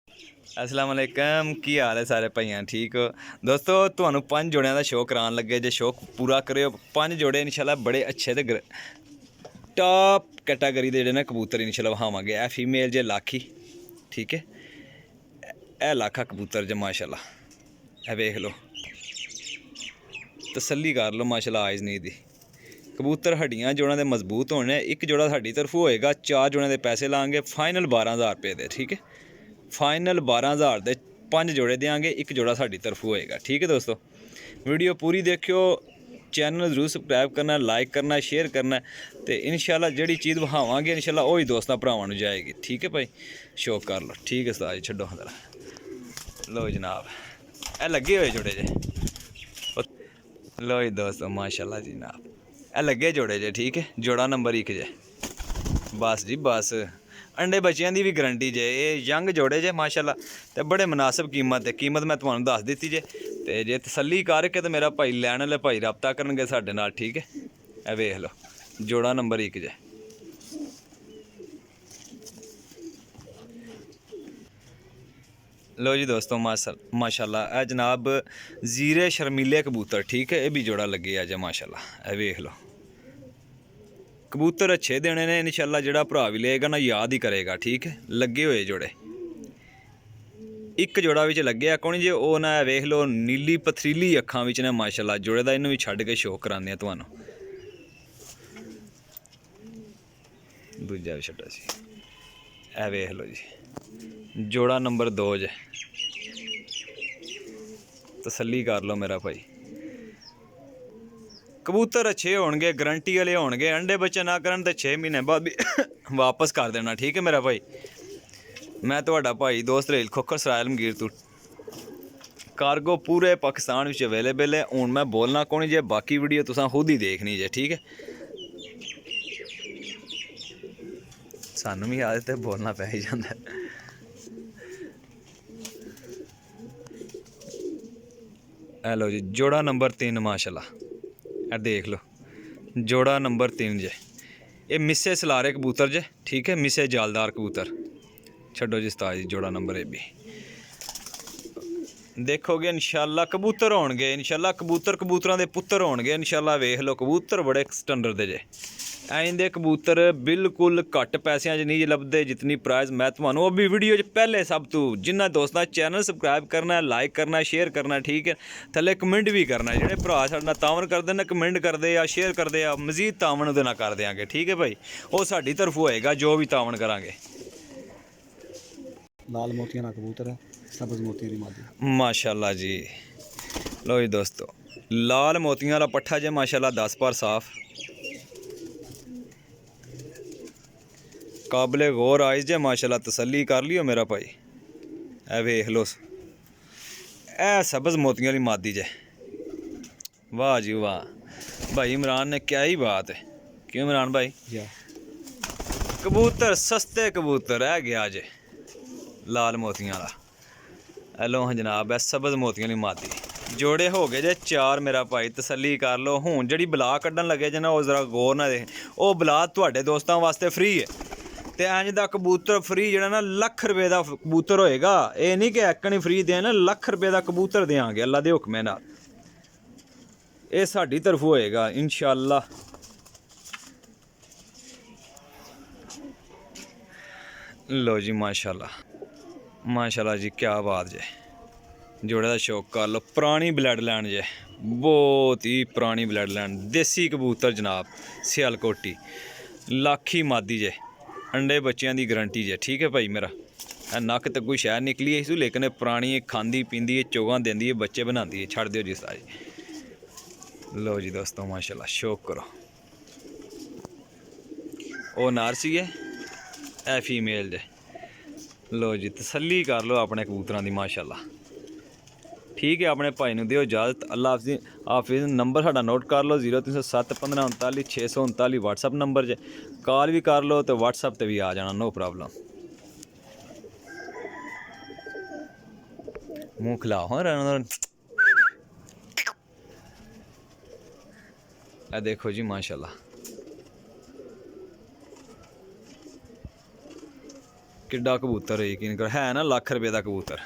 अस्सलाम वालेकुम की हाल है सारे भाइयां ठीक हो दोस्तों ਤੁਹਾਨੂੰ 5 ਜੋੜਿਆਂ ਦਾ ਸ਼ੌਕ ਕਰਾਉਣ ਲੱਗੇ ਜੇ ਸ਼ੌਕ ਪੂਰਾ ਕਰਿਓ 5 ਜੋੜੇ ਇਨਸ਼ਾਅੱਲਾ ਬੜੇ ਅੱਛੇ ਤੇ ਟਾਪ ਕੈਟਾਗਰੀ ਦੇ ਜਿਹੜੇ ਨੇ ਕਬੂਤਰ ਇਨਸ਼ਾਅੱਲਾ ਵਹਾਵਾਂਗੇ। ਇਹ ਫੀਮੇਲ ਜੇ ਲਾਖੀ ਠੀਕ ਹੈ, ਇਹ ਲਾਖਾ ਕਬੂਤਰ ਜੇ ਮਾਸ਼ਾਅੱਲਾ। ਇਹ ਵੇਖ ਲਓ, ਤਸੱਲੀ ਕਰ ਲਓ ਮਾਸ਼ਾਅੱਲਾ। ਆਇਜ਼ ਨਹੀਂ ਦੀ ਕਬੂਤਰ ਹੱਡੀਆਂ ਜੋੜਾਂ ਦੇ ਮਜ਼ਬੂਤ ਹੋਣੇ। ਇੱਕ ਜੋੜਾ ਸਾਡੀ ਤਰਫੋਂ ਹੋਏਗਾ, 4 ਜੋੜਿਆਂ ਦੇ ਪੈਸੇ ਲਾਂਗੇ ਫਾਈਨਲ 12000 ਰੁਪਏ ਦੇ ਠੀਕ है। फाइनल 12000 ਦੇ 5 ਜੋੜੇ देंगे, एक जोड़ा साड़ी तरफ होएगा ठीक है। दोस्तों वीडियो पूरी देखियो, चैनल जरूर सबसक्राइब करना, लाइक करना, शेयर करना तो इंशाल्लाह जिहड़ी चीज़ विखावांगे इंशाल्लाह वही दोस्तों भरावां नूं जाएगी ठीक है भाई। शौक कर लो ठीक है उस्ताद जी, छड्डो जरा। लो जनाब ए लगे हुए जोड़े जे, लो जी दोस्तों माशाल्लाह जी जनाब ए लगे जोड़े जे ठीक है। जोड़ा नंबर 1 जे, बस जी बस। अंडे बच्चों की भी गारंटी जे, ये यंग जोड़े जे माशाल्लाह ते बड़े मुनासिब कीमत मैं तुहानूं दस दी जे। तो जे तसल्ली करके तो मेरा भाई लैण वाले भाई रब्ता करनगे साडे नाल ठीक है। ए वेख लो जोड़ा नंबर 1 जे। लो जी दोस्तों माशाल्लाह ए जनाब जीरे शर्मीले कबूतर ठीक है, ये भी जोड़ा लगे आ जे माशाल्लाह। ए वेख लो कबूतर अच्छे देने ने इंशाल्लाह, जिहड़ा भरा भी लेगा ना याद ही करेगा ठीक है। लगे हुए जोड़े, एक जोड़ा विच लगे कौन जे वो ना वेख लो नीली पथरीली अखां विच ने माशाल्लाह। जोड़े दा इन्हूं भी छड्ड के शौक कराने तुहानूं। दूजा भी छड्डो जी, ए वेख लो जी जोड़ा नंबर 2 जे। तसल्ली कर लो मेरा भाई, कबूतर अच्छे होणगे, गारंटी वाले होणगे। अंडे बच्चे ना करन तो 6 महीने बाद भी वापस कर देना ठीक है मेरा भाई। मैं तुहाडा भाई दोस्त रहील खोखर सरायल मगीर तो कार्गो पूरे पाकिस्तान में अवेलेबल है। हुण मैं बोलना कौन जे, बाकी वीडियो तुसां खुद ही देखनी जे ठीक है। सानू भी आदत है बोलना पै ही जांदा है। हेलो जी जोड़ा नंबर 3 माशाल्लाह। ए देख लो जोड़ा नंबर 3 जे। ये मिस्से सलारे कबूतर जे ठीक है, मिस्से जालदार कबूतर। छड्डो जी उस्ताद जी जोड़ा नंबर 1 भी देखोगे इंशाल्लाह। कबूतर होणगे इंशाल्लाह, कबूतरां दे पुत्तर होणगे इंशाल्लाह। वेख लो कबूतर बड़े स्टैंडर्ड दे जे। इंदे कबूतर बिल्कुल घट पैसों च नहीं लभदे जितनी प्राइस मैं तुहानूं वो भी वीडियो च पहले सब तो। जिन्ना दोस्तां चैनल सबसक्राइब करना, लाइक करना, शेयर करना ठीक है। थल्ले कमेंट भी करना, जिहड़े भरा साडे नाल तावन करदे ने कमेंट करदे आ शेयर करदे आ, मजीद तावन उहदे नाल कर देंगे ठीक है भाई। वो साडी तरफ होएगा जो भी तावन करांगे। लाल मोतियां ना कबूतर है, सब्ज मोतियां दी मादी माशाल्लाह जी। लो जी दोस्तों लाल मोतियां वाला पट्ठा जे माशाल्लाह 10 बार साफ, काबिले गौर आइज जे माशाल्लाह। तसल्ली कर लियो मेरा भाई। ए वेख लो ए सब्ज मोतियां वाली मादी जे। वाह जी वाह भाई इमरान ने क्या ही बात है। क्यों इमरान भाई, कबूतर सस्ते कबूतर है गया जे लाल मोतियां वाला। हेलो हाँ जनाब है सब्ज मोतियां वाली मादी। जोड़े हो गए जे 4 मेरा भाई, तसल्ली कर लो। हुण जिहड़ी बला कड्ढन लगे जे ना वो जरा गौर ना देख, वो बला तुहाडे दोस्तां वास्ते फ्री है। तो इंज का कबूतर फ्री जोड़ा ना लख रुपये का कबूतर होएगा। ये नहीं कि एक नहीं फ्री देना, लख रुपये का कबूतर देंगे अल्लाह के हुक्मे नाल। ये साडी तरफ होएगा इंशाअल्लाह। लो जी माशाल्लाह माशाल्लाह जी क्या बात जे। जोड़े का शौक कर लो, पुरानी ब्लड लैंड जे, बहुत ही पुरानी ब्लड लैंड। देसी कबूतर जनाब, सियालकोटी लाखी मादी जे। अंडे बच्चों की गारंटी जे ठीक है भाई मेरा। नक तो कोई शहर निकली है इस, लेकिन पुरानी खाँदी पींदी है, चोगा देंदी है, बच्चे बनाती है। छड़ दियो जी सारी। लो जी दोस्तों माशाल्लाह शौक करो। वो नारसी है, ए फीमेल जे। लो जी तसल्ली कर लो अपने कबूतरां दी माशाल्लाह ठीक है। अपने भाई नूं दिओ इजाज़त। अल्लाह हाफिज़। नंबर साडा नोट कर लो 0307 15 39 639 व्हाट्सअप नंबर जे। कॉल भी कर लो तो व्हाट्सअप ते भी आ जाना, नो प्रॉब्लम। मुँह खिलाओ हाँ ए देखो जी माशाल्लाह। ਕਿੱਡਾ ਕਬੂਤਰ ਹੈ, ਯਕੀਨ ਕਰ, ਹੈ ਨਾ ਲੱਖ ਰੁਪਏ ਦਾ ਕਬੂਤਰ।